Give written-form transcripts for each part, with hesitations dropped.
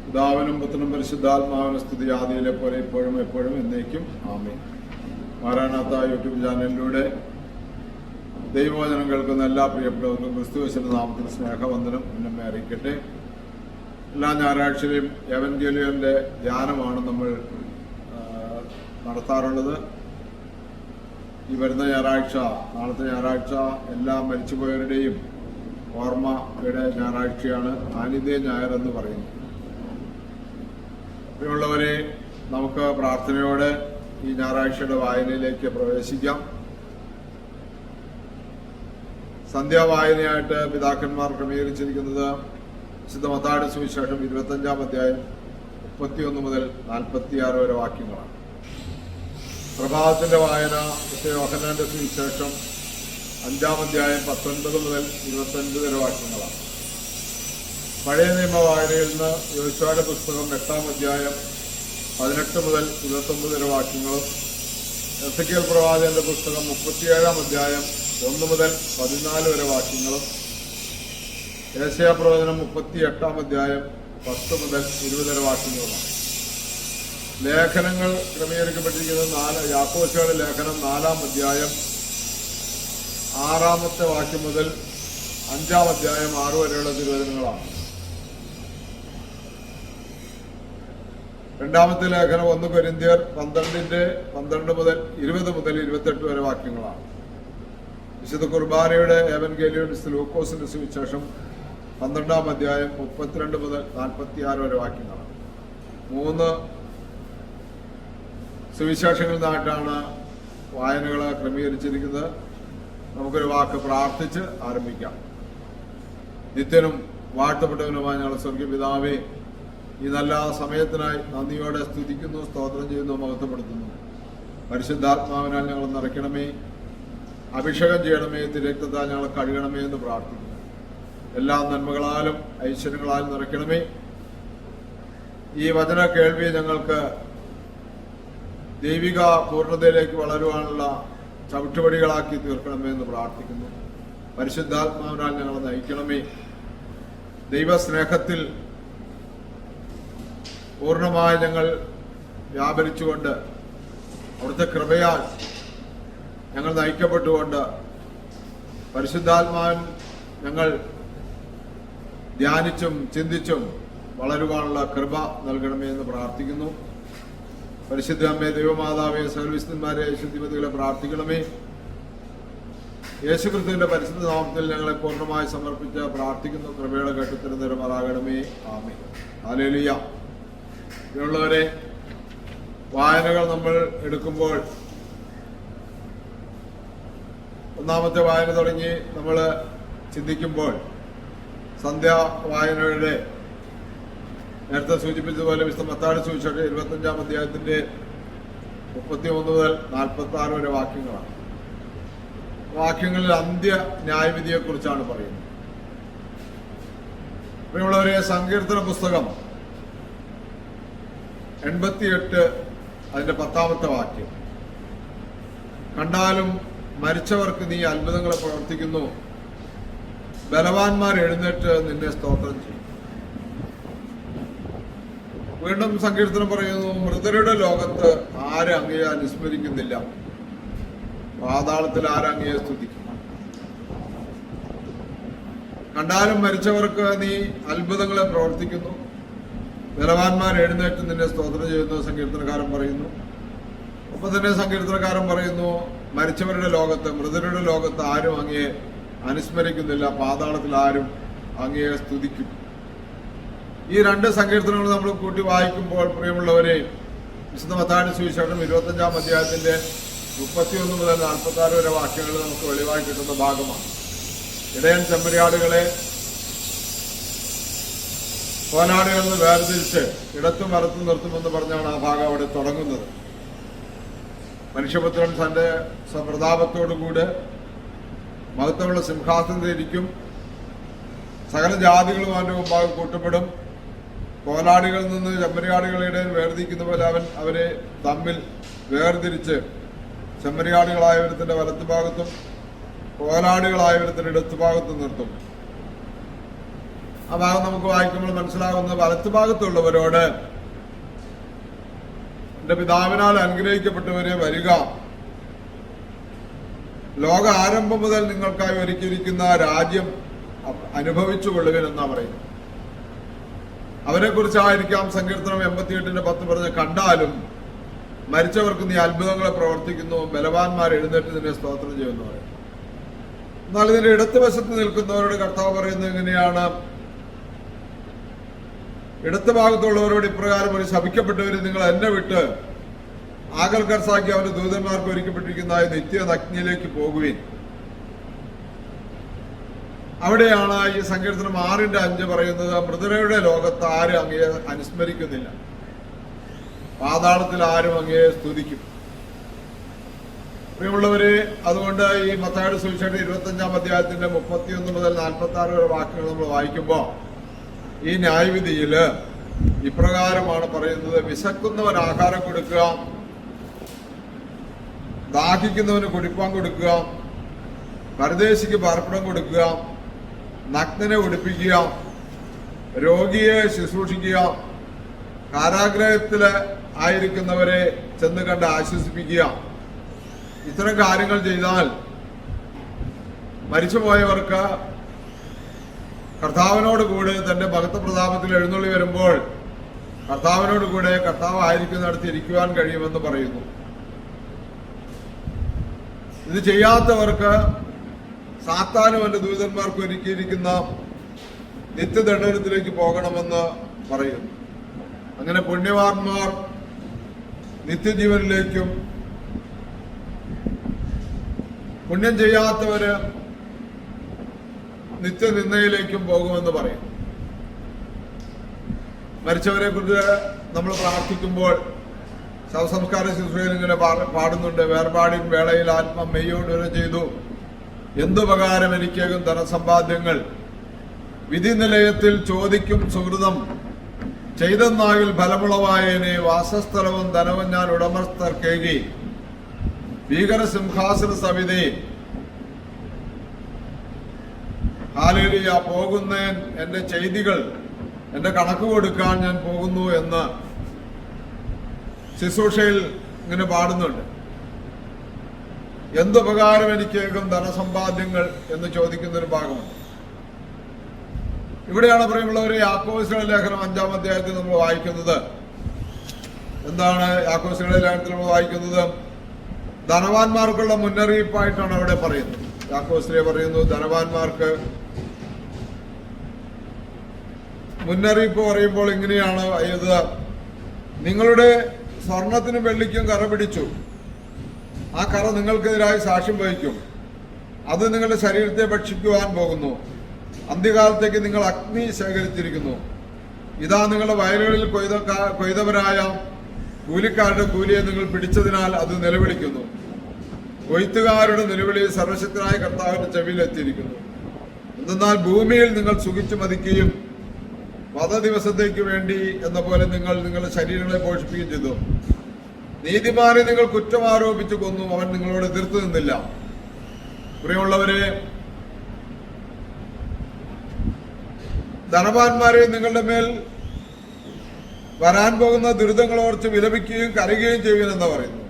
പിതാവിനും പുത്രനും പരിശുദ്ധാത്മാവിനും സ്തുതി, ആദിയിലെ പോലെ ഇപ്പോഴും എപ്പോഴും എന്നേക്കും ആമേൻ. മാറാനാത്ത യൂട്യൂബ് ചാനലിലൂടെ ദൈവവചനം കേൾക്കുന്ന എല്ലാ പ്രിയപ്പെട്ടവർക്കും ക്രിസ്തുയേശുവിന്റെ നാമത്തിൽ സ്നേഹവന്ദനം മുന്നമേ അറിയിക്കട്ടെ. എല്ലാ ഞായറാഴ്ചയിലും എവൻഗേലിയന്റെ ധ്യാനമാണ് നമ്മൾ നടത്താറുള്ളത്. ഈ വരുന്ന ഞായറാഴ്ച, നാളത്തെ ഞായറാഴ്ച എല്ലാ മരിച്ചുപോയവരുടെയും ഓർമ്മയുടെ ഞായറാഴ്ചയാണ്, ആനിതേ ഞായർ എന്ന് പറയുന്നത്. പ്രിയമുള്ളവരെ, നമുക്ക് പ്രാർത്ഥനയോടെ ഈ ഞായറാഴ്ചയുടെ വായനയിലേക്ക് പ്രവേശിക്കാം. സന്ധ്യാവായനയായിട്ട് പിതാക്കന്മാർ ക്രമീകരിച്ചിരിക്കുന്നത് വിശുദ്ധ മത്തായിയുടെ സുവിശേഷം 25-ാം അധ്യായം 31 മുതൽ 46 വരെ വാക്യങ്ങളാണ്. പ്രഭാതത്തിന്റെ വായന വിശുദ്ധ യോഹന്നാന്റെ സുവിശേഷം 5-ാം അധ്യായം 19 മുതൽ 25 വരെ വാക്യങ്ങളാണ്. പഴയ നിയമ വായനയിൽ നിന്ന് യോശുവയുടെ പുസ്തകം 8-ാം അധ്യായം 18 മുതൽ 29 വരെ വാക്യങ്ങളും, എസെക്കിയേൽ പ്രവാചകന്റെ പുസ്തകം 37-ാം അധ്യായം 1 മുതൽ 14 വരെ വാക്യങ്ങളും, യെശയ്യാ പ്രവചനം 38-ാം അധ്യായം 10 മുതൽ 20 വരെ വാക്യങ്ങളുമാണ്. ലേഖനങ്ങൾ ക്രമീകരിക്കപ്പെട്ടിരിക്കുന്നത് യാക്കോബുടെ ലേഖനം 4-ാം അധ്യായം 6-ാമത്തെ വാക്യം മുതൽ 5-ാം അധ്യായം 6 വരെയുള്ള തിരുവചനങ്ങളാണ്. രണ്ടാമത്തെ ലേഖനം 1 കൊരിന്ത്യർ 12 മുതൽ 20 മുതൽ 28 വരെ വാക്യങ്ങളാണ്. വിശുദ്ധ കുർബാനയുടെ എവൻഗേലിയോൻ ലൂക്കോസിന്റെ സുവിശേഷം 12-ാം അധ്യായം 32 മുതൽ 46 വരെ വാക്യങ്ങളാണ്. 3 സുവിശേഷങ്ങളിൽ നിന്നായിട്ടാണ് വായനകൾ ക്രമീകരിച്ചിരിക്കുന്നത്. നമുക്കൊരു വാക്ക് പ്രാർത്ഥിച്ച് ആരംഭിക്കാം. നിത്യനും വാഴ്ത്തപ്പെട്ടവനുമായ ഞങ്ങളുടെ സ്വർഗീയ പിതാവേ, ഈ നല്ല സമയത്തിനായി നന്ദിയോടെ സ്തുതിക്കുന്നു, സ്തോത്രം ചെയ്യുന്നു, മഹത്വപ്പെടുത്തുന്നു. പരിശുദ്ധാത്മാവിനാൽ ഞങ്ങൾ നിറയ്ക്കണമേ, അഭിഷേകം ചെയ്യണമേ, തിരക്തത്താൽ ഞങ്ങളെ കഴുകണമേ എന്ന് പ്രാർത്ഥിക്കുന്നു. എല്ലാ നന്മകളാലും ഐശ്വര്യങ്ങളാലും നിറയ്ക്കണമേ. ഈ വചന കേൾവി ഞങ്ങൾക്ക് ദൈവിക പൂർണ്ണതയിലേക്ക് വളരുവാനുള്ള ചവിട്ടുപടികളാക്കി തീർക്കണമേ എന്ന് പ്രാർത്ഥിക്കുന്നു. പരിശുദ്ധാത്മാവിനാൽ ഞങ്ങളെ നയിക്കണമേ. ദൈവസ്നേഹത്തിൽ പൂർണ്ണമായി ഞങ്ങൾ വ്യാപരിച്ചുകൊണ്ട്, അവിടുത്തെ കൃപയാൽ ഞങ്ങൾ നയിക്കപ്പെട്ടുകൊണ്ട്, പരിശുദ്ധാത്മാവിൻ ഞങ്ങൾ ധ്യാനിച്ചും ചിന്തിച്ചും വളരുവാനുള്ള കൃപ നൽകണമേ എന്ന് പ്രാർത്ഥിക്കുന്നു. പരിശുദ്ധ അമ്മേ, ദൈവമാതാവേ, സർവ്വവിശുദ്ധന്മാരെ, ശുദ്ധിമതികളെ പ്രാർത്ഥിക്കണമേ. യേശുക്രിസ്തുവിന്റെ പരിശുദ്ധ നാമത്തിൽ ഞങ്ങളെ പൂർണ്ണമായി സമർപ്പിച്ച് പ്രാർത്ഥിക്കുന്നു. കൃപയുടെ ഘട്ടത്തിന് നിരമറാകണമേ. ആമേൻ. ഹല്ലേലൂയ. ഇങ്ങനെയുള്ളവരെ, വായനകൾ നമ്മൾ എടുക്കുമ്പോൾ ഒന്നാമത്തെ വായന തുടങ്ങി നമ്മൾ ചിന്തിക്കുമ്പോൾ സന്ധ്യാ വായനയുടെ നേരത്തെ സൂചിപ്പിച്ചതുപോലെ വിശുദ്ധ മത്തായിയുടെ സുവിശേഷം 25-ാം അധ്യായത്തിന്റെ 31 മുതൽ 46 വരെ വാക്യങ്ങളാണ്. വാക്യങ്ങളിൽ അന്ത്യ ന്യായവിധിയെക്കുറിച്ചാണ് പറയുന്നത്. ഇവിടെയുള്ളവരെ, സങ്കീർത്തന പുസ്തകം 88 അതിന്റെ 10-ാമത്തെ വാക്യം, കണ്ടാലും മരിച്ചവർക്ക് നീ അത്ഭുതങ്ങളെ പ്രവർത്തിക്കുന്നു, ബലവാന്മാർ എഴുന്നേറ്റ് നിന്നെ സ്തോത്രം ചെയ്യും. വീണ്ടും സങ്കീർത്തനം പറയുന്നു, മൃതരുടെ ലോകത്ത് ആരും അങ്ങയെ അനുസ്മരിക്കുന്നില്ല, പാതാളത്തിൽ ആരും അങ്ങയെ സ്തുതിക്കും. കണ്ടാലും മരിച്ചവർക്ക് നീ അത്ഭുതങ്ങളെ പ്രവർത്തിക്കുന്നു, ബലവാന്മാർ എഴുന്നേറ്റ് നിന്നെ സ്തോത്രം ചെയ്യുന്നു സങ്കീർത്തനക്കാരൻ പറയുന്നു. ഒപ്പം തന്നെ സങ്കീർത്തനക്കാരൻ പറയുന്നു, മരിച്ചവരുടെ ലോകത്ത്, മൃതരുടെ ലോകത്ത് ആരും അങ്ങയെ അനുസ്മരിക്കുന്നില്ല, പാതാളത്തിൽ ആരും അങ്ങയെ സ്തുതിക്കും. ഈ 2 സങ്കീർത്തനങ്ങൾ നമ്മൾ കൂട്ടി വായിക്കുമ്പോൾ, പ്രിയമുള്ളവരെ, വിശുദ്ധ മത്തായിയുടെ സുവിശേഷം 25-ാം അധ്യായത്തിന്റെ 31 മുതൽ 46 വരെ വാക്യങ്ങൾ നമുക്ക് വെളിവായി കിട്ടുന്ന ഭാഗമാണ്. ഇടയൻ ചെമ്മരിയാടുകളെ കോലാടുകളിൽ നിന്ന് വേർതിരിച്ച് ഇടത്തും വലത്തും നിർത്തുമെന്ന് പറഞ്ഞാണ് ആ ഭാഗം അവിടെ തുടങ്ങുന്നത്. മനുഷ്യപുത്രൻ തന്റെ പ്രതാപത്തോടുകൂടെ മഹത്വമുള്ള സിംഹാസനത്തിലിരിക്കും, സകല ജാതികളും അവന്റെ മുമ്പാകെ കൂട്ടപ്പെടും. കോലാടുകളിൽ നിന്ന് ചെമ്മരിയാടുകളുടെ വേർതിരിക്കുന്ന പോലെ അവൻ അവരെ തമ്മിൽ വേർതിരിച്ച് ചെമ്മരിയാടുകളായവരത്തിന്റെ വലത്തുഭാഗത്തും കോലാടുകളായവരത്തിന്റെ ഇടത്തുഭാഗത്തും നിർത്തും. ആ ഭാഗം നമുക്ക് വായിക്കുമ്പോൾ മനസ്സിലാകുന്ന വലത്തുഭാഗത്തുള്ളവരോട് എന്റെ പിതാവിനാൽ അനുഗ്രഹിക്കപ്പെട്ടവരെ വരിക, ലോക ആരംഭം മുതൽ നിങ്ങൾക്കായി ഒരുക്കിയിരിക്കുന്ന രാജ്യം അനുഭവിച്ചു കൊള്ളുവിനെന്നാ പറയുന്നത്. അവരെ കുറിച്ചായിരിക്കാം സങ്കീർത്തനം 88:10 പറഞ്ഞ്, കണ്ടാലും മരിച്ചവർക്ക് നീ അത്ഭുതങ്ങളെ പ്രവർത്തിക്കുന്നു, ബലവാന്മാർ എഴുന്നേറ്റ് നിന്നെ സ്തോത്രം ചെയ്യുമെന്ന് പറയും. എന്നാൽ ഇതിന്റെ ഇടത്തുവശത്ത് നിൽക്കുന്നവരോട് കർത്താവ് പറയുന്നത് എങ്ങനെയാണ്? ഇടത്ത് ഭാഗത്തുള്ളവരോട് ഇപ്രകാരം ഒരു ശപിക്കപ്പെട്ടവര്, നിങ്ങൾ എന്നെ വിട്ട് ആകൽ കർസാക്കി അവന്റെ ദൂതന്മാർക്ക് ഒരുക്കപ്പെട്ടിരിക്കുന്ന നിത്യ അഗ്നിയിലേക്ക് പോകുവിൻ. അവിടെയാണ് ഈ സങ്കീർത്തനം 6:5 പറയുന്നത്, മൃതരുടെ ലോകത്ത് ആരും അങ്ങയെ അനുസ്മരിക്കുന്നില്ല, പാതാളത്തിൽ ആരും അങ്ങയെ സ്തുതിക്കും. പ്രിയമുള്ളവര്, അതുകൊണ്ട് ഈ മത്തായിയുടെ സുവിശേഷം 25-ാം അധ്യായത്തിന്റെ 31 മുതൽ 46 വരെ വാക്കുകൾ നമ്മൾ വായിക്കുമ്പോൾ ഈ ന്യായവിധിയില് ഇപ്രകാരമാണ് പറയുന്നത്: വിശക്കുന്നവൻ ആഹാരം കൊടുക്കുക, ദാഹിക്കുന്നവന് കുടിപ്പാൻ കൊടുക്കുക, പരദേശിക്ക് പാർപ്പിടം കൊടുക്കുക, നഗ്നനെ ഉടുപ്പിക്കുക, രോഗിയെ ശുശ്രൂഷിക്കുക, കാരാഗ്രഹത്തില് ആയിരിക്കുന്നവരെ ചെന്ന് കണ്ട് ആശ്വസിപ്പിക്കുക. ഇത്തരം കാര്യങ്ങൾ ചെയ്താൽ മരിച്ചുപോയവർക്ക് കർത്താവിനോട് കൂടെ തന്റെ ഭക്ത പ്രതാപത്തിൽ എഴുന്നള്ളി വരുമ്പോൾ കർത്താവിനോട് കൂടെ കർത്താവ് ആയിരിക്കുന്നിടത്ത് ഇരിക്കുവാൻ കഴിയുമെന്ന് പറയുന്നു. ഇത് ചെയ്യാത്തവർക്ക് സാത്താനും അവന്റെ ദൂതന്മാർക്ക് ഒരുക്കിയിരിക്കുന്ന നിത്യദണ്ഡനത്തിലേക്ക് പോകണമെന്ന് പറയുന്നു. അങ്ങനെ പുണ്യവാന്മാർ നിത്യജീവനിലേക്കും പുണ്യം ചെയ്യാത്തവര് നിത്യനിന്ദയിലേക്കും പോകുമെന്ന് പറയും. മരിച്ചവരെ കുറിച്ച് നമ്മൾ പ്രാർത്ഥിക്കുമ്പോൾ ശവസംസ്കാര ശുശ്രൂഷയിൽ ഇങ്ങനെ പാടുന്നുണ്ട്: വേർപാടിൻ വേളയിൽ ആത്മം മെയ്യോട് വരെ ചെയ്തു, എന്തുപകാരം എനിക്കേകും ധനസമ്പാദ്യങ്ങൾ, വിധി നിലയത്തിൽ ചോദിക്കും സുഹൃതം, ചെയ്തെന്നാകിൽ ഫലമുളവായനെ, വാസസ്ഥലവും ധനവും ഞാൻ ഉടമസ്ഥർക്കേകി, ഭീകര സിംഹാസന സവിതേ, ഹല്ലേലൂയ, പോകുന്നേൻ എന്റെ ചെയ്തികൾ എന്റെ കണക്ക് കൊടുക്കാൻ ഞാൻ പോകുന്നു എന്ന് ശുശ്രൂഷയിൽ ഇങ്ങനെ പാടുന്നുണ്ട്. എന്തുപകാരം എനിക്കേകും ധനസമ്പാദ്യങ്ങൾ എന്ന് ചോദിക്കുന്ന ഒരു ഭാഗമുണ്ട്. ഇവിടെയാണ് പ്രിയമുള്ളവരെ യാക്കോബുടെ ലേഖനം 5-ാം അധ്യായത്തിൽ നമ്മൾ വായിക്കുന്നത്. എന്താണ് യാക്കോബുടെ ലേഖനത്തിൽ നമ്മൾ വായിക്കുന്നത്? ധനവാന്മാർക്കുള്ള മുന്നറിയിപ്പായിട്ടാണ് അവിടെ പറയുന്നത്. യാക്കോബ് പറയുന്നു, ധനവാന്മാർക്ക് മുന്നറിയിപ്പ് പറയുമ്പോൾ ഇങ്ങനെയാണ് ഇത്: നിങ്ങളുടെ സ്വർണത്തിനും വെള്ളിക്കും കറ പിടിച്ചു, ആ കറ നിങ്ങൾക്കെതിരായി സാക്ഷ്യം വഹിക്കും, അത് നിങ്ങളുടെ ശരീരത്തെ ഭക്ഷിക്കുവാൻ പോകുന്നു, അന്ത്യകാലത്തേക്ക് നിങ്ങൾ അഗ്നി ശേഖരിച്ചിരിക്കുന്നു. ഇതാ നിങ്ങളുടെ വയലുകളിൽ കൊയ്തവരായ കൂലിക്കാരുടെ കൂലിയെ നിങ്ങൾ പിടിച്ചതിനാൽ അത് നിലവിളിക്കുന്നു. കൊയ്ത്തുകാരുടെ നിലവിളി സർവശക്തനായ കർത്താവിന്റെ ചെവിയിൽ എത്തിയിരിക്കുന്നു. എന്തെന്നാൽ ഭൂമിയിൽ നിങ്ങൾ സുഖിച്ചു മതിക്കുകയും വധദിവസത്തേക്ക് വേണ്ടി എന്ന പോലെ നിങ്ങൾ നിങ്ങളുടെ ശരീരങ്ങളെ പോഷിപ്പിക്കുകയും ചെയ്തു. നീതിമാനെ നിങ്ങൾ കുറ്റം ആരോപിച്ചു കൊന്നു, അവൻ നിങ്ങളോട് എതിർത്ത് നിന്നില്ല. പ്രിയമുള്ളവരെ, ധനവാന്മാരെ നിങ്ങളുടെ മേൽ വരാൻ പോകുന്ന ദുരിതങ്ങളോർത്ത് വിലപിക്കുകയും കരയുകയും ചെയ്യുമെന്ന് പറയുന്നു.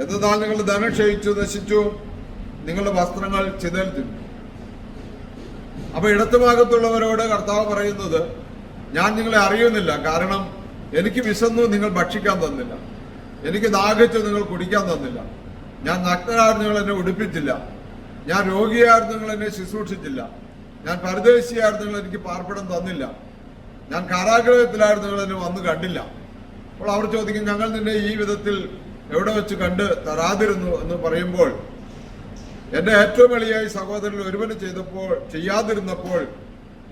എന്നാൽ നിങ്ങളുടെ ധനം ക്ഷയിച്ചു നശിച്ചു, നിങ്ങളുടെ വസ്ത്രങ്ങൾ ചിതൽ തിന്നു. അപ്പൊ ഇടത്തുഭാഗത്തുള്ളവരോട് കർത്താവ് പറയുന്നത്, ഞാൻ നിങ്ങളെ അറിയുന്നില്ല, കാരണം എനിക്ക് വിശന്നു നിങ്ങൾ ഭക്ഷിക്കാൻ തന്നില്ല, എനിക്ക് ദാഹിച്ചു നിങ്ങൾ കുടിക്കാൻ തന്നില്ല, ഞാൻ നഗ്നരായിരുന്നു നിങ്ങൾ എന്നെ ഉടുപ്പിച്ചില്ല, ഞാൻ രോഗിയായിരുന്നു നിങ്ങൾ എന്നെ ശുശ്രൂഷിച്ചില്ല, ഞാൻ പരദേശിയായിരുന്നു നിങ്ങൾ എനിക്ക് പാർപ്പിടം തന്നില്ല, ഞാൻ കാരാഗ്രഹത്തിലായിരുന്നു നിങ്ങൾ എന്നെ വന്ന് കണ്ടില്ല. അപ്പോൾ അവർ ചോദിക്കും, ഞങ്ങൾ നിന്നെ ഈ വിധത്തിൽ എവിടെ വെച്ച് കണ്ട് തരാതിരുന്നു എന്ന് പറയുമ്പോൾ, എന്റെ ഏറ്റവും എളിയായി സഹോദരൻ ഒരുവന് ചെയ്യാതിരുന്നപ്പോൾ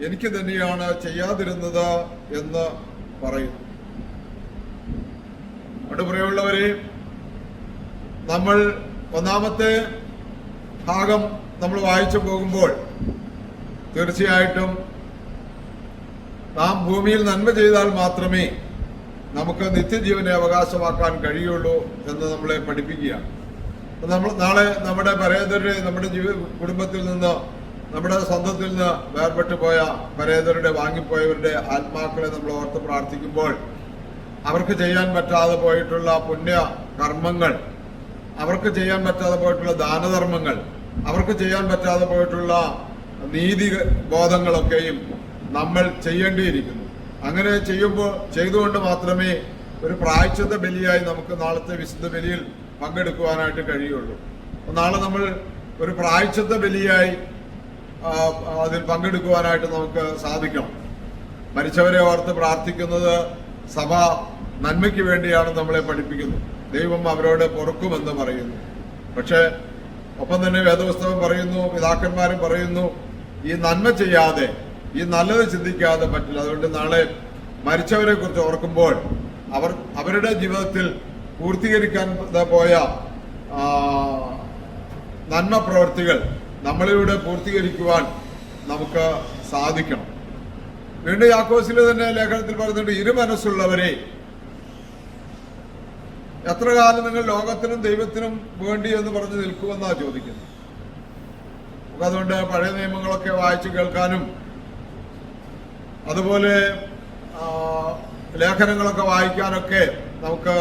എനിക്ക് തന്നെയാണ് ചെയ്യാതിരുന്നത് എന്ന് പറയുന്നു. അവിടെ പ്രിയമുള്ളവരെ, നമ്മൾ ഒന്നാമത്തെ ഭാഗം നമ്മൾ വായിച്ചു പോകുമ്പോൾ തീർച്ചയായിട്ടും നാം ഭൂമിയിൽ നന്മ ചെയ്താൽ മാത്രമേ നമുക്ക് നിത്യജീവനെ അവകാശമാക്കാൻ കഴിയുള്ളൂ എന്ന് നമ്മളെ പഠിപ്പിക്കുകയാണ്. നമ്മൾ നാളെ നമ്മുടെ പരേതരുടെ നമ്മുടെ കുടുംബത്തിൽ നിന്ന് നമ്മുടെ സ്വന്തത്തിൽ നിന്ന് വേർപെട്ടു പോയ പരേതരുടെ വാങ്ങിപ്പോയവരുടെ ആത്മാക്കളെ നമ്മൾ ഓർത്ത് പ്രാർത്ഥിക്കുമ്പോൾ അവർക്ക് ചെയ്യാൻ പറ്റാതെ പോയിട്ടുള്ള പുണ്യ കർമ്മങ്ങൾ, അവർക്ക് ചെയ്യാൻ പറ്റാതെ പോയിട്ടുള്ള ദാനധർമ്മങ്ങൾ, അവർക്ക് ചെയ്യാൻ പറ്റാതെ പോയിട്ടുള്ള നീതി ബോധങ്ങളൊക്കെയും നമ്മൾ ചെയ്യേണ്ടിയിരിക്കുന്നു. അങ്ങനെ ചെയ്തുകൊണ്ട് മാത്രമേ ഒരു പ്രായശ്ചിത്ത ബലിയായി നമുക്ക് നാളത്തെ വിശുദ്ധ ബലിയിൽ പങ്കെടുക്കുവാനായിട്ട് കഴിയുള്ളൂ. നാളെ നമ്മൾ ഒരു പ്രായശ്ചിത്ത ബലിയായി അതിൽ പങ്കെടുക്കുവാനായിട്ട് നമുക്ക് സാധിക്കണം. മരിച്ചവരെ ഓർത്ത് പ്രാർത്ഥിക്കുന്നത് സഭ നന്മയ്ക്ക് വേണ്ടിയാണ് നമ്മളെ പഠിപ്പിക്കുന്നത്. ദൈവം അവരോട് പൊറുക്കുമെന്ന് പറയുന്നു. പക്ഷെ ഒപ്പം തന്നെ വേദപുസ്തകം പറയുന്നു, പിതാക്കന്മാരും പറയുന്നു, ഈ നന്മ ചെയ്യാതെ, ഈ നല്ലത് ചിന്തിക്കാതെ പറ്റില്ല. അതുകൊണ്ട് നാളെ മരിച്ചവരെ കുറിച്ച് ഓർക്കുമ്പോൾ അവരുടെ ജീവിതത്തിൽ പൂർത്തീകരിക്കാൻ പോയ നന്മ പ്രവൃത്തികൾ നമ്മളിലൂടെ പൂർത്തീകരിക്കുവാൻ നമുക്ക് സാധിക്കണം. വീണ്ടും യാക്കോബിലെ തന്നെ ലേഖനത്തിൽ പറയുന്നുണ്ട്, ഇരുമനസ്സുള്ളവരെ എത്ര കാലം നിങ്ങൾ ലോകത്തിനും ദൈവത്തിനും വേണ്ടി എന്ന് പറഞ്ഞ് നിൽക്കുമെന്നാണ് ചോദിക്കുന്നത്. അതുകൊണ്ട് പഴയ നിയമങ്ങളൊക്കെ വായിച്ചു കേൾക്കാനും അതുപോലെ ലേഖനങ്ങളൊക്കെ വായിക്കാനൊക്കെ നമുക്ക്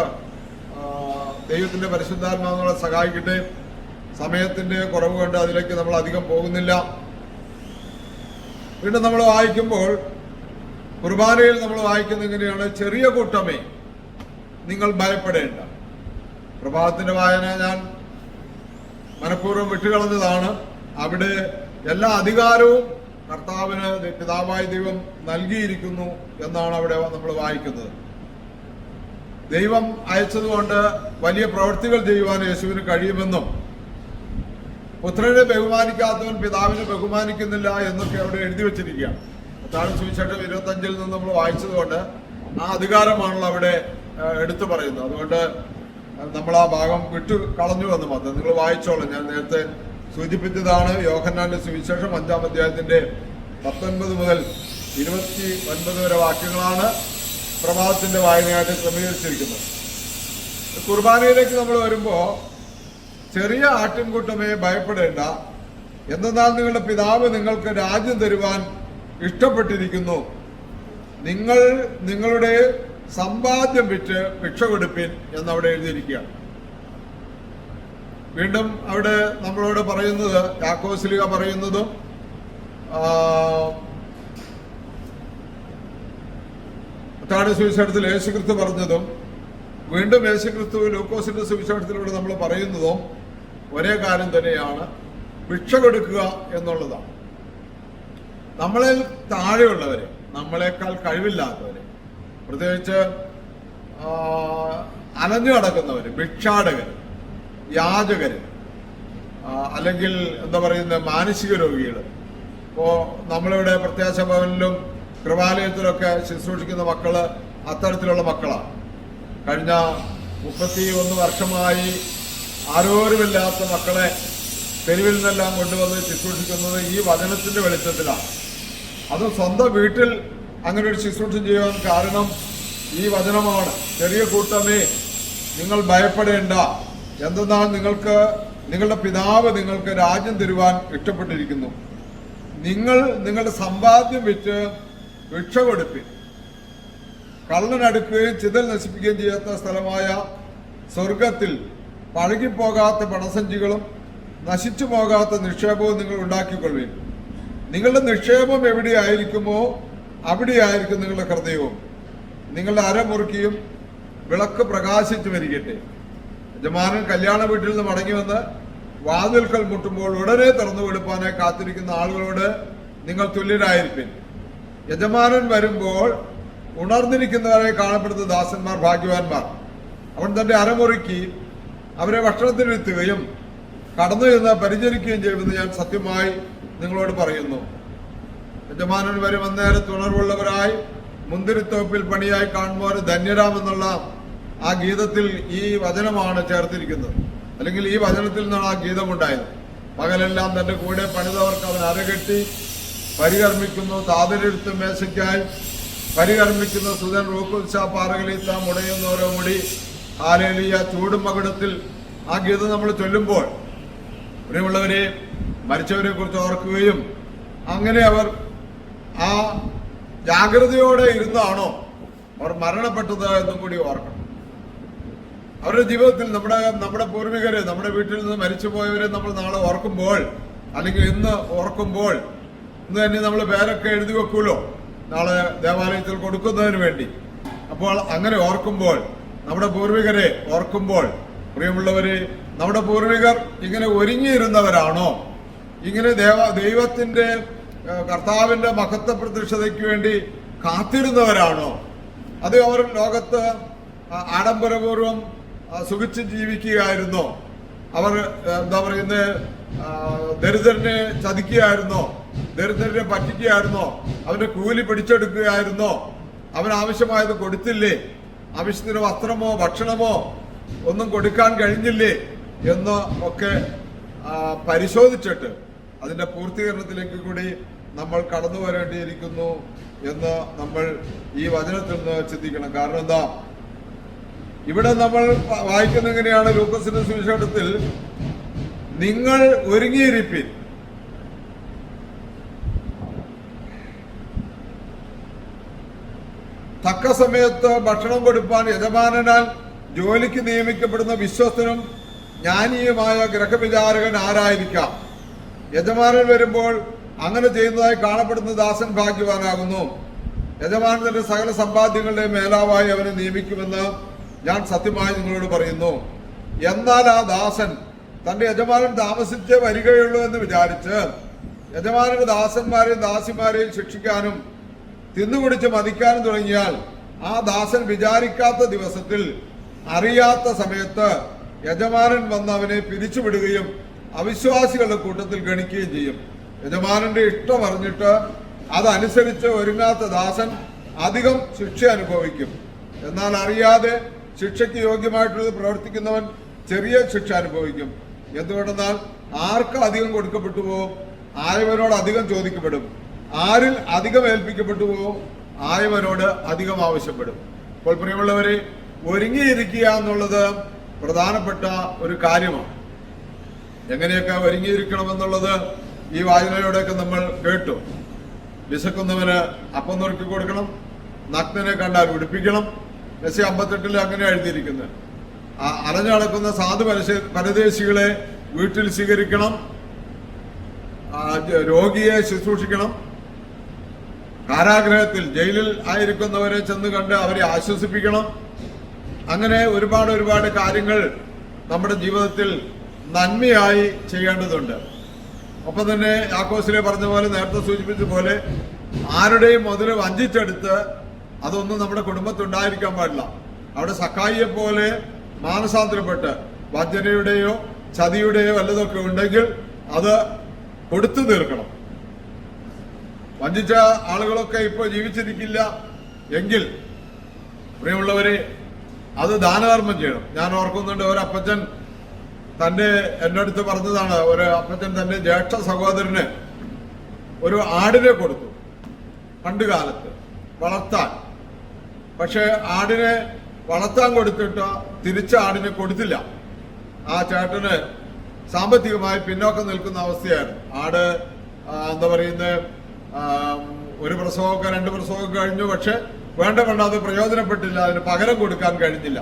ദൈവത്തിന്റെ പരിശുദ്ധാത്മാവിനെ സഹായിക്കട്ടെ. സമയത്തിന്റെ കുറവ് കൊണ്ട് അതിലേക്ക് നമ്മൾ അധികം പോകുന്നില്ല. വീണ്ടും നമ്മൾ വായിക്കുമ്പോൾ കുർബാനയിൽ നമ്മൾ വായിക്കുന്നത് എങ്ങനെയാണ്? ചെറിയ കൂട്ടമേ നിങ്ങൾ ഭയപ്പെടേണ്ട. പ്രഭാതത്തിന്റെ വായന ഞാൻ മനഃപൂർവ്വം വിട്ടുകളഞ്ഞതാണ്. അവിടെ എല്ലാ അധികാരവും കർത്താവിന് പിതാവായ ദൈവം നൽകിയിരിക്കുന്നു എന്നാണ് അവിടെ നമ്മൾ വായിക്കുന്നത്. ദൈവം അയച്ചതുകൊണ്ട് വലിയ പ്രവൃത്തികൾ ചെയ്യുവാൻ യേശുവിന് കഴിയുമെന്നും പുത്രനെ ബഹുമാനിക്കാത്തവൻ പിതാവിനെ ബഹുമാനിക്കുന്നില്ല എന്നൊക്കെ അവിടെ എഴുതി വെച്ചിരിക്കുകയാണ്. അതാണ് സുവിശേഷം 25 നിന്ന് നമ്മൾ വായിച്ചതുകൊണ്ട് ആ അധികാരമാണല്ലോ അവിടെ എടുത്തു പറയുന്നത്. അതുകൊണ്ട് നമ്മൾ ആ ഭാഗം വിട്ടു കളഞ്ഞു എന്ന് മാത്രം നിങ്ങൾ വായിച്ചോളൂ. ഞാൻ നേരത്തെ സൂചിപ്പിച്ചതാണ്. യോഹന്നാന്റെ സുവിശേഷം 5-ാം അധ്യായത്തിന്റെ 19 മുതൽ 29 വരെ വാക്യങ്ങളാണ് പ്രഭാതത്തിന്റെ വായനയായിട്ട് ക്രമീകരിച്ചിരിക്കുന്നത്. കുർബാനയിലേക്ക് നമ്മൾ വരുമ്പോൾ ചെറിയ ആട്ടിൻകൂട്ടമേ ഭയപ്പെടേണ്ട, എന്തെന്നാൽ നിങ്ങളുടെ പിതാവ് നിങ്ങൾക്ക് രാജ്യം തരുവാൻ ഇഷ്ടപ്പെട്ടിരിക്കുന്നു. നിങ്ങൾ നിങ്ങളുടെ സമ്പാദ്യം വിറ്റ് ഭിക്ഷ കൊടുപ്പിൻ എന്നവിടെ എഴുതിയിരിക്കുകയാണ്. വീണ്ടും അവിടെ നമ്മളോട് പറയുന്നത്, യാക്കോബ് പറയുന്നതും മത്തായിയുടെ സുവിശേഷത്തിൽ യേശുക്രിസ്തു പറഞ്ഞതും വീണ്ടും യേശുക്രിസ്തു ലൂക്കോസിന്റെ സുവിശേഷത്തിലൂടെ നമ്മൾ പറയുന്നതും ഒരേ കാര്യം തന്നെയാണ്. ഭിക്ഷ കൊടുക്കുക എന്നുള്ളതാണ്. നമ്മളിൽ താഴെയുള്ളവരെ, നമ്മളെക്കാൾ കഴിവില്ലാത്തവരെ, പ്രത്യേകിച്ച് അലഞ്ഞു നടക്കുന്നവര്, ഭിക്ഷാടകര്, യാചകര്, അല്ലെങ്കിൽ എന്താ പറയുന്നത് മാനസിക രോഗികള്. ഇപ്പോ നമ്മളിവിടെ പ്രത്യാശ ഭവനിലും കൃപാലയത്തിലൊക്കെ ശുശ്രൂഷിക്കുന്ന മക്കള് അത്തരത്തിലുള്ള മക്കളാണ്. കഴിഞ്ഞ 31 വർഷമായി ആരോരുമില്ലാത്ത മക്കളെ തെരുവിൽ നിന്നെല്ലാം കൊണ്ടുവന്ന് ശുശ്രൂഷിക്കുന്നത് ഈ വചനത്തിന്റെ വെളിച്ചത്തിലാണ്. അത് സ്വന്തം വീട്ടിൽ അങ്ങനെ ഒരു ശുശ്രൂഷ ചെയ്യാൻ കാരണം ഈ വചനമാണ്. ചെറിയ കൂട്ടമേ നിങ്ങൾ ഭയപ്പെടേണ്ട, എന്തെന്നാൽ നിങ്ങളുടെ പിതാവ് നിങ്ങൾക്ക് രാജ്യം തരുവാൻ ഇഷ്ടപ്പെട്ടിരിക്കുന്നു. നിങ്ങൾ നിങ്ങളുടെ സമ്പാദ്യം വിറ്റ് ഭിക്ഷ കൊടുപ്പിൻ. കള്ളനടുക്കുകയും ചിതൽ നശിപ്പിക്കുകയും ചെയ്യാത്ത സ്ഥലമായ സ്വർഗത്തിൽ പഴകിപ്പോകാത്ത പണസഞ്ചികളും നശിച്ചു പോകാത്ത നിക്ഷേപവും നിങ്ങൾ ഉണ്ടാക്കിക്കൊള്ളുവിൻ. നിങ്ങളുടെ നിക്ഷേപം എവിടെയായിരിക്കുമോ അവിടെയായിരിക്കും നിങ്ങളുടെ ഹൃദയവും. നിങ്ങളുടെ അരമുറുക്കിയും വിളക്ക് പ്രകാശിച്ചു വരികട്ടെ. യജമാനൻ കല്യാണ വീട്ടിൽ നിന്ന് മടങ്ങി വന്ന് വാതിൽക്കൽ മുട്ടുമ്പോൾ ഉടനെ തുറന്നു കൊടുപ്പാനായി കാത്തിരിക്കുന്ന ആളുകളോട് നിങ്ങൾ തുല്യരായിരിപ്പിൻ. യജമാനൻ വരുമ്പോൾ ഉണർന്നിരിക്കുന്നവരെ കാണപ്പെടുന്ന ദാസന്മാർ ഭാഗ്യവാന്മാർ. അവൻ തന്റെ അരമുറുക്കി അവരെ ഭക്ഷണത്തിനിരുത്തുകയും കടന്നു ചെന്ന് പരിചരിക്കുകയും ചെയ്യുമെന്ന് ഞാൻ സത്യമായി നിങ്ങളോട് പറയുന്നു. യജമാനൻ വരും അന്നേരത്ത് ഉണർവുള്ളവരായി മുന്തിരിത്തോപ്പിൽ പണിയായി കാണുമ്പോൾ ധന്യരാമെന്നുള്ള ആ ഗീതത്തിൽ ഈ വചനമാണ് ചേർത്തിരിക്കുന്നത്. അല്ലെങ്കിൽ ഈ വചനത്തിൽ നിന്നാണ് ആ ഗീതമുണ്ടായത്. പകലെല്ലാം തന്റെ കൂടെ പണിതവർക്ക് അവൻ അരകെട്ടി പരികർമ്മിക്കുന്നു. താതരെഴുത്തും മേശയ്ക്കായി പരികർമ്മിക്കുന്ന സുധൻ റൂക്കുൽഷ പാറകളീത്ത മുടയുന്നോരോ മുടി ഹാലേലിയ ചൂടും മകുടത്തിൽ ആ ഗീതം നമ്മൾ ചൊല്ലുമ്പോൾ പ്രിയമുള്ളവരെ മരിച്ചവരെ കുറിച്ച് ഓർക്കുകയും അങ്ങനെ അവർ ആ ജാഗ്രതയോടെ ഇരുന്നാണോ അവർ മരണപ്പെട്ടത് എന്നും കൂടി ഓർക്കണം. അവരുടെ ജീവിതത്തിൽ നമ്മുടെ പൂർവികര്, നമ്മുടെ വീട്ടിൽ നിന്ന് മരിച്ചുപോയവരെ നമ്മൾ നാളെ ഓർക്കുമ്പോൾ, അല്ലെങ്കിൽ ഇന്ന് ഓർക്കുമ്പോൾ, ഇന്ന് തന്നെ നമ്മൾ പേരൊക്കെ എഴുതി വെക്കൂലോ നാളെ ദേവാലയത്തിൽ കൊടുക്കുന്നതിന് വേണ്ടി. അപ്പോൾ അങ്ങനെ ഓർക്കുമ്പോൾ, നമ്മുടെ പൂർവികരെ ഓർക്കുമ്പോൾ, പ്രിയമുള്ളവരെ, നമ്മുടെ പൂർവികർ ഇങ്ങനെ ഒരുങ്ങിയിരുന്നവരാണോ? ഇങ്ങനെ ദൈവത്തിന്റെ കർത്താവിന്റെ മഹത്വ പ്രതിഷ്ഠതയ്ക്ക് വേണ്ടി കാത്തിരുന്നവരാണോ? അത് അവർ ലോകത്ത് ആഡംബരപൂർവം സുഖിച്ച് ജീവിക്കുകയായിരുന്നോ? അവർ എന്താ പറയുന്നത്, ദരിദ്രനെ ചതിക്കുകയായിരുന്നോ? ദരിദ്രനെ പറ്റിക്കുകയായിരുന്നോ? അവന്റെ കൂലി പിടിച്ചെടുക്കുകയായിരുന്നോ? അവൻ ആവശ്യമായത് കൊടുത്തില്ലേ? ആവശ്യത്തിന് വസ്ത്രമോ ഭക്ഷണമോ ഒന്നും കൊടുക്കാൻ കഴിഞ്ഞില്ലേ എന്ന് ഒക്കെ പരിശോധിച്ചിട്ട് അതിന്റെ പൂർത്തീകരണത്തിലേക്ക് കൂടി നമ്മൾ കടന്നു വരേണ്ടിയിരിക്കുന്നു എന്ന് നമ്മൾ ഈ വചനത്തിൽ നിന്ന് ചിന്തിക്കണം. കാരണം എന്താ, ഇവിടെ നമ്മൾ വായിക്കുന്ന എങ്ങനെയാണ്? ലൂക്കോസിന്റെ സുവിശേഷത്തിൽ നിങ്ങൾ ഒരുങ്ങിയിരിപ്പിൻ, തക്ക സമയത്ത് ഭക്ഷണം കൊടുപ്പാൻ യജമാനനാൽ ജോലിക്ക് നിയമിക്കപ്പെടുന്ന വിശ്വസ്തനും ജ്ഞാനിയുമായ ഗൃഹവിചാരകൻ ആരായിരിക്കാം? യജമാനൻ വരുമ്പോൾ അങ്ങനെ ചെയ്യുന്നതായി കാണപ്പെടുന്ന ദാസൻ ഭാഗ്യവാനാകുന്നു. യജമാനൻ തന്റെ സകല സമ്പാദ്യങ്ങളുടെ മേലാവായി അവനെ നിയമിക്കുമെന്ന് ഞാൻ സത്യമായി നിങ്ങളോട് പറയുന്നു. എന്നാൽ ആ ദാസൻ തന്റെ യജമാനൻ താമസിച്ചേ വരികയുള്ളൂ എന്ന് വിചാരിച്ച് യജമാനന്റെ ദാസന്മാരെയും ദാസിമാരെയും ശിക്ഷിക്കാനും തിന്നുകുടിച്ച് മതിക്കാനും തുടങ്ങിയാൽ ആ ദാസൻ വിചാരിക്കാത്ത ദിവസത്തിൽ അറിയാത്ത സമയത്ത് യജമാനൻ വന്ന് അവനെ പിരിച്ചുവിടുകയും അവിശ്വാസികളുടെ കൂട്ടത്തിൽ ഗണിക്കുകയും ചെയ്യും. യജമാനന്റെ ഇഷ്ടം അറിഞ്ഞിട്ട് അതനുസരിച്ച് ഒരുങ്ങാത്ത ദാസൻ അധികം ശിക്ഷ അനുഭവിക്കും. എന്നാൽ അറിയാതെ ശിക്ഷയ്ക്ക് യോഗ്യമായിട്ടുള്ളത് പ്രവർത്തിക്കുന്നവൻ ചെറിയ ശിക്ഷ അനുഭവിക്കും. എന്തുകൊണ്ടെന്നാൽ ആർക്ക് അധികം കൊടുക്കപ്പെട്ടുവോ ആയവനോട് അധികം ചോദിക്കപ്പെടും, ആരിൽ അധികം ഏൽപ്പിക്കപ്പെട്ടുവോ ആയവനോട് അധികം ആവശ്യപ്പെടും. അപ്പോൾ പ്രിയമുള്ളവരെ, ഒരുങ്ങിയിരിക്കുക എന്നുള്ളത് പ്രധാനപ്പെട്ട ഒരു കാര്യമാണ്. എങ്ങനെയൊക്കെ ഒരുങ്ങിയിരിക്കണമെന്നുള്ളത് ഈ വായനയോടെയൊക്കെ നമ്മൾ കേട്ടു. വിശക്കുന്നവന് അപ്പം നുറുക്കി കൊടുക്കണം, നഗ്നനെ കണ്ടാൽ ഉടുപ്പിക്കണം. എസ് 58 അങ്ങനെ എഴുതിയിരിക്കുന്നത്. അലഞ്ഞു നടക്കുന്ന സാധു പരദേശികളെ വീട്ടിൽ സ്വീകരിക്കണം, രോഗിയെ ശുശ്രൂഷിക്കണം, കാരാഗ്രഹത്തിൽ ജയിലിൽ ആയിരിക്കുന്നവരെ ചെന്ന് കണ്ട് അവരെ ആശ്വസിപ്പിക്കണം. അങ്ങനെ ഒരുപാട് കാര്യങ്ങൾ നമ്മുടെ ജീവിതത്തിൽ നന്മയായി ചെയ്യേണ്ടതുണ്ട്. ഒപ്പം തന്നെ യാക്കോസിലെ പറഞ്ഞ പോലെ, നേരത്തെ സൂചിപ്പിച്ച പോലെ, ആരുടെയും മുതല് വഞ്ചിച്ചെടുത്ത് അതൊന്നും നമ്മുടെ കുടുംബത്തുണ്ടായിരിക്കാൻ പാടില്ല. അവിടെ സക്കായിയെ പോലെ മാനസാന്തരപ്പെട്ട് വഞ്ചനയുടെയോ ചതിയുടെയോ വല്ലതൊക്കെ ഉണ്ടെങ്കിൽ അത് കൊടുത്തു തീർക്കണം. വഞ്ചിച്ച ആളുകളൊക്കെ ഇപ്പോൾ ജീവിച്ചിരിക്കില്ല എങ്കിൽ പ്രിയമുള്ളവരെ, അത് ദാനധർമ്മം ചെയ്യണം. ഞാൻ ഓർക്കുന്നുണ്ട്, ഒരപ്പച്ചൻ എന്റെ അടുത്ത് പറഞ്ഞതാണ്, ഒരു അപ്പച്ചൻ തന്റെ ജ്യേഷ്ഠ സഹോദരന് ഒരു ആടിനെ കൊടുത്തു പണ്ട് കാലത്ത് വളർത്താൻ. പക്ഷെ ആടിനെ വളർത്താൻ കൊടുത്തിട്ട് തിരിച്ച ആടിനെ കൊടുത്തില്ല. ആ ചേട്ടന് സാമ്പത്തികമായി പിന്നോക്കം നിൽക്കുന്ന അവസ്ഥയായിരുന്നു. ആട് എന്താ പറയുന്നത്, ഒരു പ്രസവമൊക്കെ 2 പ്രസവമൊക്കെ കഴിഞ്ഞു. പക്ഷെ വേണ്ട അത് പ്രയോജനപ്പെട്ടില്ല, അതിന് പകരം കൊടുക്കാൻ കഴിഞ്ഞില്ല.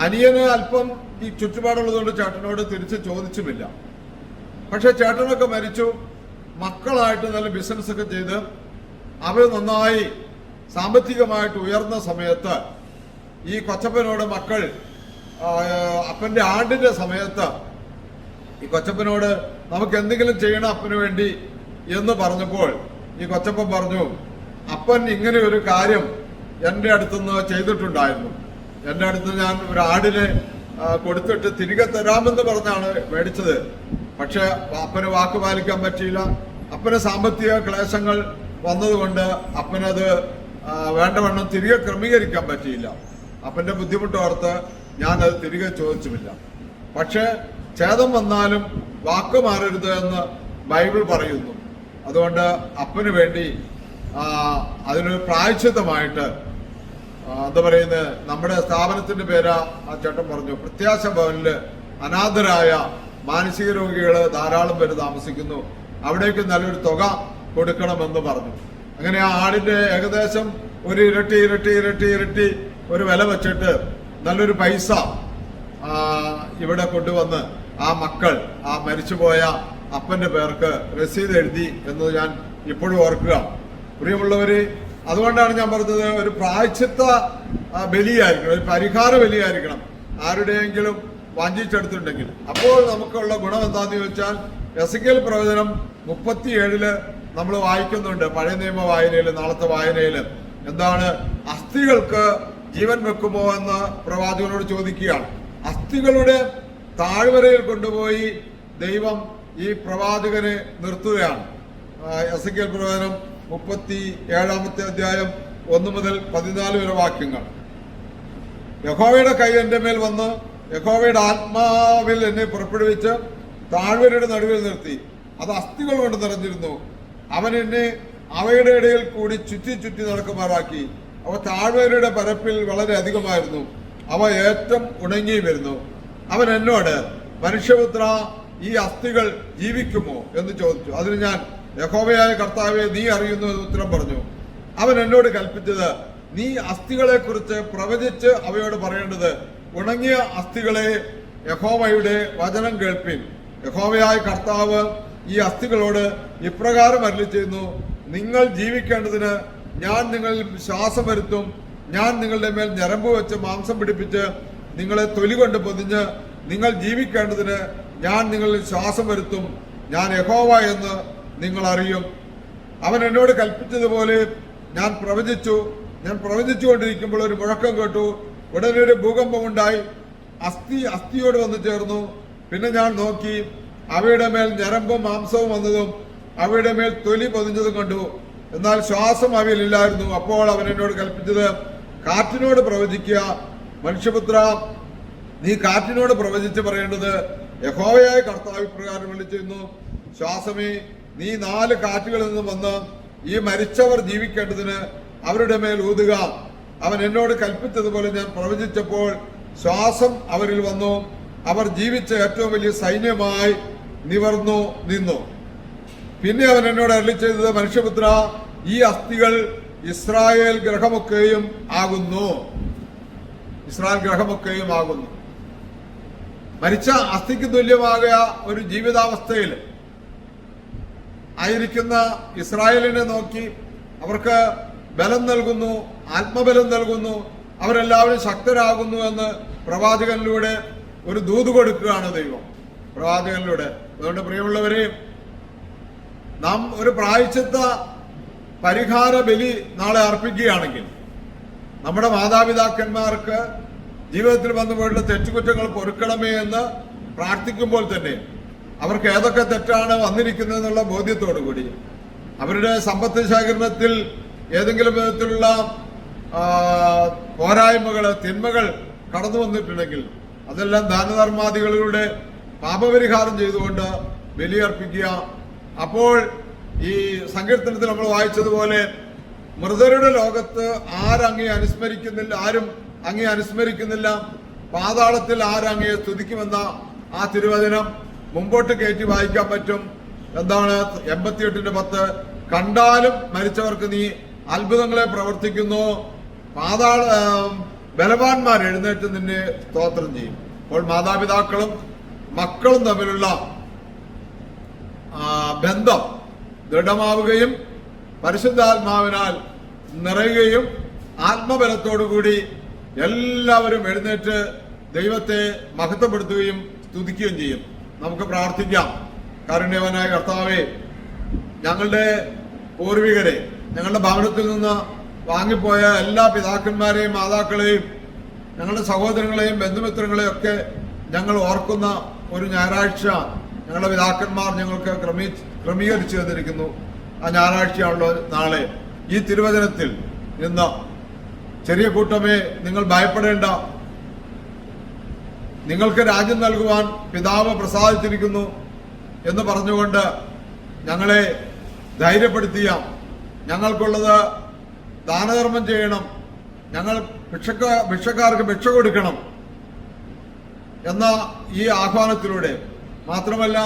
അനിയന് അല്പം ഈ ചുറ്റുപാടുള്ളതുകൊണ്ട് ചേട്ടനോട് തിരിച്ച് ചോദിച്ചുമില്ല. പക്ഷെ ചേട്ടനൊക്കെ മരിച്ചു, മക്കളായിട്ട് നല്ല ബിസിനസ് ഒക്കെ ചെയ്ത് അവർ നന്നായി സാമ്പത്തികമായിട്ട് ഉയർന്ന സമയത്ത് ഈ കൊച്ചപ്പനോട് മക്കൾ അപ്പന്റെ ആണ്ടിന്റെ സമയത്ത് ഈ കൊച്ചപ്പനോട് നമുക്ക് എന്തെങ്കിലും ചെയ്യണം അപ്പന് വേണ്ടി എന്ന് പറഞ്ഞപ്പോൾ ഈ കൊച്ചപ്പൻ പറഞ്ഞു, അപ്പൻ ഇങ്ങനെ ഒരു കാര്യം എൻ്റെ അടുത്തുനിന്ന് ചെയ്തിട്ടുണ്ടായിരുന്നു. എൻ്റെ അടുത്ത് ഞാൻ ഒരു ആടിനെ കൊടുത്തിട്ട് തിരികെ തരാമെന്ന് പറഞ്ഞാണ് മേടിച്ചത്. പക്ഷെ അപ്പന് വാക്ക് പാലിക്കാൻ പറ്റിയില്ല. അപ്പന് സാമ്പത്തിക ക്ലേശങ്ങൾ വന്നതുകൊണ്ട് അപ്പനത് വേണ്ടവണ്ണം തിരികെ ക്രമീകരിക്കാൻ പറ്റിയില്ല. അപ്പന്റെ ബുദ്ധിമുട്ടോർത്ത് ഞാനത് തിരികെ ചോദിച്ചുമില്ല. പക്ഷെ ഛേദം വന്നാലും വാക്ക് മാറരുത് എന്ന് ബൈബിൾ പറയുന്നു. അതുകൊണ്ട് അപ്പന് വേണ്ടി അതിനൊരു പ്രായശ്ചിത്തമായിട്ട് എന്താ പറയുന്നത്, നമ്മുടെ സ്ഥാപനത്തിന്റെ പേര് ആ ചേട്ടൻ പറഞ്ഞു, പ്രത്യാശ ഭവനില് അനാഥരായ മാനസിക രോഗികള് ധാരാളം പേര് താമസിക്കുന്നു. അവിടേക്ക് നല്ലൊരു തുക കൊടുക്കണമെന്ന് പറഞ്ഞു. അങ്ങനെ ആ ആടിന്റെ ഏകദേശം ഒരു ഇരട്ടി ഒരു വില വെച്ചിട്ട് നല്ലൊരു പൈസ ഇവിടെ കൊണ്ടുവന്ന് ആ മക്കൾ ആ മരിച്ചുപോയ അപ്പന്റെ പേർക്ക് രസീത് എഴുതി എന്ന് ഞാൻ ഇപ്പോഴും ഓർക്കുക. പ്രിയമുള്ളവര്, അതുകൊണ്ടാണ് ഞാൻ പറഞ്ഞത് ഒരു പ്രായശ്ചിത്ത ബലിയായിരിക്കണം, ഒരു പരിഹാര ബലിയായിരിക്കണം ആരുടെയെങ്കിലും വഞ്ചിച്ചെടുത്തിട്ടുണ്ടെങ്കിൽ. അപ്പോൾ നമുക്കുള്ള ഗുണം എന്താന്ന് ചോദിച്ചാൽ എസെക്കിയേൽ പ്രവചനം 37 നമ്മൾ വായിക്കുന്നുണ്ട്. പഴയ നിയമ വായനയിൽ, നാളത്തെ വായനയിൽ എന്താണ്, അസ്ഥികൾക്ക് ജീവൻ വെക്കുമോ എന്ന് പ്രവാചകനോട് ചോദിക്കുകയാണ്. അസ്ഥികളുടെ താഴ്വരയിൽ കൊണ്ടുപോയി ദൈവം ഈ പ്രവാചകനെ നിർത്തുകയാണ്. എസെക്കിയേൽ പ്രവചനം 37 അധ്യായം 1 മുതൽ 14 വരെ വാക്യങ്ങൾ. യഹോവയുടെ കൈ എന്റെ മേൽ വന്ന് യഹോവയുടെ ആത്മാവിൽ എന്നെ പുറപ്പെടുവിച്ച് താഴ്വരയുടെ നടുവിൽ നിർത്തി. അത് അസ്ഥികൾ കൊണ്ട് നിറഞ്ഞിരുന്നു. അവൻ എന്നെ അവയുടെ ഇടയിൽ കൂടി ചുറ്റി നടക്കുമാറാക്കി. അവ താഴ്വരയുടെ പരപ്പിൽ വളരെ അധികമായിരുന്നു. അവ ഏറ്റവും ഉണങ്ങി വരുന്നു. അവൻ എന്നോട്, മനുഷ്യപുത്ര, ഈ അസ്ഥികൾ ജീവിക്കുമോ എന്ന് ചോദിച്ചു. അതിന് ഞാൻ, യഹോവയായ കർത്താവെ, നീ അറിയുന്നു എന്ന് ഉത്തരം പറഞ്ഞു. അവൻ എന്നോട് കൽപ്പിച്ചത്, നീ അസ്ഥികളെ കുറിച്ച് പ്രവചിച്ച് അവയോട് പറയേണ്ടത്, ഉണങ്ങിയ അസ്ഥികളെ, യഹോവയുടെ വചനം കേൾപ്പിൻ. യഹോവയായ കർത്താവ് ഈ അസ്ഥികളോട് ഇപ്രകാരം അരുളിച്ചെയ്യുന്നു, നിങ്ങൾ ജീവിക്കേണ്ടതിന് ഞാൻ നിങ്ങളിൽ ശ്വാസം വരുത്തും. ഞാൻ നിങ്ങളുടെ മേൽ ഞരമ്പ് വെച്ച് മാംസം പിടിപ്പിച്ച് നിങ്ങളെ തൊലി കൊണ്ട് പൊതിഞ്ഞ് നിങ്ങൾ ജീവിക്കേണ്ടതിന് ഞാൻ നിങ്ങളിൽ ശ്വാസം വരുത്തും. ഞാൻ യഹോവ എന്ന് നിങ്ങൾ അറിയും. അവൻ എന്നോട് കൽപ്പിച്ചതുപോലെ ഞാൻ പ്രവചിച്ചുകൊണ്ടിരിക്കുമ്പോൾ ഒരു മുഴക്കം കേട്ടു. ഉടനെ ഒരു ഭൂകമ്പമുണ്ടായി. അസ്ഥിയോട് വന്നു ചേർന്നു. പിന്നെ ഞാൻ നോക്കി, അവയുടെ മേൽ ഞരമ്പും മാംസവും വന്നതും അവയുടെ മേൽ തൊലി പൊതിഞ്ഞതും കണ്ടു. എന്നാൽ ശ്വാസം അവയിലില്ലായിരുന്നു. അപ്പോൾ അവൻ എന്നോട് കൽപ്പിച്ചത്, കാറ്റിനോട് പ്രവചിക്കുക. മനുഷ്യപുത്ര, നീ കാറ്റിനോട് പ്രവചിച്ച് പറയേണ്ടത്, യഹോവയായ കർത്താവ് ഇപ്രകാരം വിളിച്ചിരുന്നു, ശ്വാസമേ, നീ 4 കാറ്റുകളിൽ നിന്നും വന്ന് ഈ മരിച്ചവർ ജീവിക്കേണ്ടതിന് അവരുടെ മേൽ ഊതുക. അവൻ എന്നോട് കൽപ്പിച്ചതുപോലെ ഞാൻ പ്രവചിച്ചപ്പോൾ ശ്വാസം അവരിൽ വന്നു. അവർ ജീവിച്ച ഏറ്റവും വലിയ സൈന്യമായി നിവർന്നു നിന്നു. പിന്നെ അവൻ എന്നോട് അരുളിച്ചെയ്തത്, മനുഷ്യപുത്ര, ഈ അസ്ഥികൾ ഇസ്രായേൽ ഗ്രഹമൊക്കെയും ആകുന്നു. ഇസ്രായേൽ ഗ്രഹമൊക്കെയും ആകുന്നു. മരിച്ച അസ്ഥിക്ക് തുല്യമായ ഒരു ജീവിതാവസ്ഥയിൽ ആയിരിക്കുന്ന ഇസ്രായേലിനെ നോക്കി അവർക്ക് ബലം നൽകുന്നു, ആത്മബലം നൽകുന്നു, അവരെല്ലാവരും ശക്തരാകുന്നു എന്ന് പ്രവാചകനിലൂടെ ഒരു ദൂത് കൊടുക്കുകയാണ് ദൈവം, പ്രവാചകനിലൂടെ. അതുകൊണ്ട് പ്രിയമുള്ളവരെ, നാം ഒരു പ്രായശ്ചിത്ത പരിഹാര ബലി നാളെ അർപ്പിക്കുകയാണെങ്കിൽ നമ്മുടെ മാതാപിതാക്കന്മാർക്ക് ജീവിതത്തിൽ വന്നുപോയിട്ടുള്ള തെറ്റുകുറ്റങ്ങൾ പൊറുക്കണമേ എന്ന് പ്രാർത്ഥിക്കുമ്പോൾ തന്നെ അവർക്ക് ഏതൊക്കെ തെറ്റാണ് വന്നിരിക്കുന്നതെന്നുള്ള ബോധ്യത്തോടു കൂടി അവരുടെ സമ്പത്ത് ശേഖരണത്തിൽ ഏതെങ്കിലും വിധത്തിലുള്ള പോരായ്മകൾ, തിന്മകൾ കടന്നു വന്നിട്ടുണ്ടെങ്കിൽ അതെല്ലാം ദാനധർമാദികളിലൂടെ പാപപരിഹാരം ചെയ്തുകൊണ്ട് ബലിയർപ്പിക്കുക. അപ്പോൾ ഈ സങ്കീർത്തനത്തിൽ നമ്മൾ വായിച്ചതുപോലെ മൃതരുടെ ലോകത്ത് ആരും അങ്ങേ അനുസ്മരിക്കുന്നില്ല, പാതാളത്തിൽ ആരങ്ങയെ സ്തുതിക്കുമെന്ന ആ തിരുവചനം മുമ്പോട്ട് കയറ്റി വായിക്കാൻ പറ്റും. എന്താണ് 88:10? കണ്ടാലും മരിച്ചവർക്ക് നീ അത്ഭുതങ്ങളെ പ്രവർത്തിക്കുന്നു, ബലവാന്മാർ എഴുന്നേറ്റ് നിന്നെ സ്തോത്രം ചെയ്യും. അപ്പോൾ മാതാപിതാക്കളും മക്കളും തമ്മിലുള്ള ബന്ധം ദൃഢമാവുകയും പരിശുദ്ധാത്മാവിനാൽ നിറയുകയും ആത്മബലത്തോടുകൂടി എല്ലാവരും എഴുന്നേറ്റ് ദൈവത്തെ മഹത്വപ്പെടുത്തുകയും സ്തുതിക്കുകയും ചെയ്യും. നമുക്ക് പ്രാർത്ഥിക്കാം. കാരുണ്യവാനായ കർത്താവേ, ഞങ്ങളുടെ പൂർവികരെ, ഞങ്ങളുടെ ഭവനത്തിൽ നിന്ന് വാങ്ങിപ്പോയ എല്ലാ പിതാക്കന്മാരെയും മാതാക്കളെയും ഞങ്ങളുടെ സഹോദരങ്ങളെയും ബന്ധുമിത്രങ്ങളെയും ഒക്കെ ഞങ്ങൾ ഓർക്കുന്ന ഒരു ഞായറാഴ്ച ഞങ്ങളുടെ പിതാക്കന്മാർ ഞങ്ങൾക്ക് ക്രമീകരിച്ചു തന്നിരിക്കുന്നു. ആ ഞായറാഴ്ചയാണല്ലോ നാളെ. ഈ തിരുവചനത്തിൽ ഇന്ന് ചെറിയ കൂട്ടമേ, നിങ്ങൾ ഭയപ്പെടേണ്ട, നിങ്ങൾക്ക് രാജ്യം നൽകുവാൻ പിതാവ് പ്രസാദിച്ചിരിക്കുന്നു എന്ന് പറഞ്ഞുകൊണ്ട് ഞങ്ങളെ ധൈര്യപ്പെടുത്തിയ, ഞങ്ങൾക്കുള്ളത് ദാനധർമ്മം ചെയ്യണം, ഞങ്ങൾ ഭിക്ഷക്കാർക്ക് ഭിക്ഷ കൊടുക്കണം എന്ന ഈ ആഹ്വാനത്തിലൂടെ മാത്രമല്ല,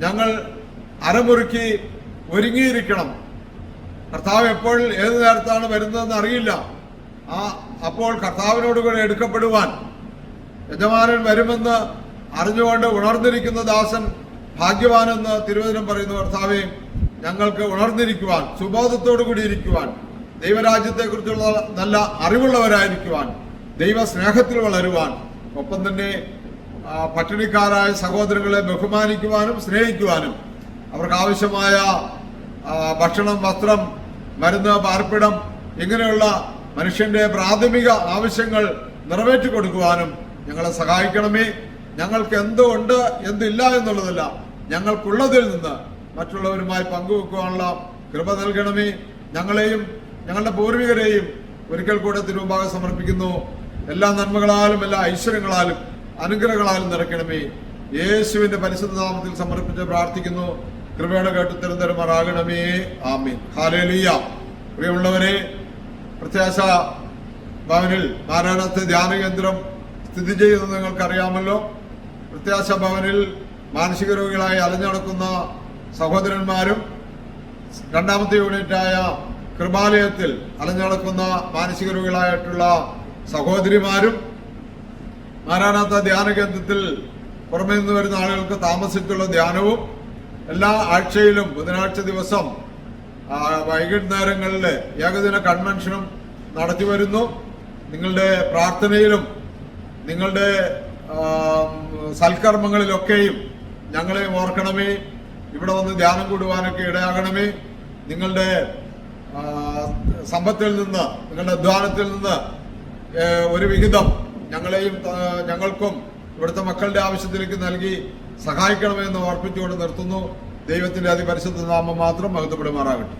ഞങ്ങൾ അരമുറുക്കി ഒരുങ്ങിയിരിക്കണം. കർത്താവ് എപ്പോൾ ഏത് നേരത്താണ് വരുന്നതെന്ന് അറിയില്ല. അപ്പോൾ കർത്താവിനോട് കൂടെ എടുക്കപ്പെടുവാൻ യജമാനൻ വരുമെന്ന് അറിഞ്ഞുകൊണ്ട് ഉണർന്നിരിക്കുന്ന ദാസൻ ഭാഗ്യവാനെന്ന് തിരുവചനം പറയുന്നു. കർത്താവെ, ഞങ്ങൾക്ക് ഉണർന്നിരിക്കുവാൻ, സുബോധത്തോടു കൂടി ഇരിക്കുവാൻ, ദൈവരാജ്യത്തെക്കുറിച്ചുള്ള നല്ല അറിവുള്ളവരായിരിക്കുവാൻ, ദൈവസ്നേഹത്തിൽ വളരുവാൻ, ഒപ്പം തന്നെ പട്ടിണിക്കാരായ സഹോദരങ്ങളെ ബഹുമാനിക്കുവാനും സ്നേഹിക്കുവാനും അവർക്ക് ആവശ്യമായ ഭക്ഷണം, വസ്ത്രം, മരുന്ന്, പാർപ്പിടം ഇങ്ങനെയുള്ള മനുഷ്യന്റെ പ്രാഥമിക ആവശ്യങ്ങൾ നിറവേറ്റി കൊടുക്കുവാനും ഞങ്ങളെ സഹായിക്കണമേ. ഞങ്ങൾക്ക് എന്തുണ്ട് എന്തില്ല എന്നുള്ളതല്ല, ഞങ്ങൾക്കുള്ളതിൽ നിന്ന് മറ്റുള്ളവരുമായി പങ്കുവെക്കുവാനുള്ള കൃപ നൽകണമേ. ഞങ്ങളെയും ഞങ്ങളുടെ പൂർവികരെയും ഒരിക്കൽ കൂടെ തിരുമുമ്പാകെ സമർപ്പിക്കുന്നു. എല്ലാ നന്മകളാലും എല്ലാ ഐശ്വര്യങ്ങളാലും അനുഗ്രഹങ്ങളാലും നിറയ്ക്കണമേ. യേശുവിന്റെ പരിശുദ്ധ നാമത്തിൽ സമർപ്പിച്ച് പ്രാർത്ഥിക്കുന്നു. കൃപയുടെ കേട്ട് തിരുത്തരുമാറാകണമേ. ആമീൻ. ഹല്ലേലൂയ. പ്രിയമുള്ളവരെ, പ്രത്യാശ ഭവനിൽ മാരാനാഥ ധ്യാന കേന്ദ്രം സ്ഥിതി ചെയ്യുന്നത് നിങ്ങൾക്കറിയാമല്ലോ. പ്രത്യാശ ഭവനിൽ മാനസിക രോഗികളായി അലഞ്ഞടക്കുന്ന സഹോദരന്മാരും രണ്ടാമത്തെ യൂണിറ്റായ കൃപാലയത്തിൽ അലഞ്ഞടക്കുന്ന മാനസിക രോഗികളായിട്ടുള്ള സഹോദരിമാരും മാരാനാഥ ധ്യാന കേന്ദ്രത്തിൽ പുറമെ നിന്ന് വരുന്ന ആളുകൾക്ക് താമസിച്ചുള്ള ധ്യാനവും എല്ലാ ആഴ്ചയിലും ബുധനാഴ്ച ദിവസം വൈകുന്നേരങ്ങളിൽ ഏകദിന കൺവെൻഷനും നടത്തി വരുന്നു. നിങ്ങളുടെ പ്രാർത്ഥനയിലും നിങ്ങളുടെ സൽക്കർമ്മങ്ങളിലൊക്കെയും ഞങ്ങളെ ഓർക്കണമേ. ഇവിടെ വന്ന് ധ്യാനം കൂടുവാനൊക്കെ ഇടയാകണമേ. നിങ്ങളുടെ സമ്പത്തിൽ നിന്ന്, നിങ്ങളുടെ അധ്വാനത്തിൽ നിന്ന് ഒരു വിഹിതം ഞങ്ങൾക്കും ഇവിടുത്തെ മക്കളുടെ ആവശ്യത്തിലേക്ക് നൽകി സഹായിക്കണമെന്ന് ഓർപ്പിച്ചുകൊണ്ട് നിർത്തുന്നു. ദൈവത്തിന്റെ അതിപരിശുദ്ധ നാമം മാത്രം മഹത്വപ്പെടുമാറാകട്ടെ.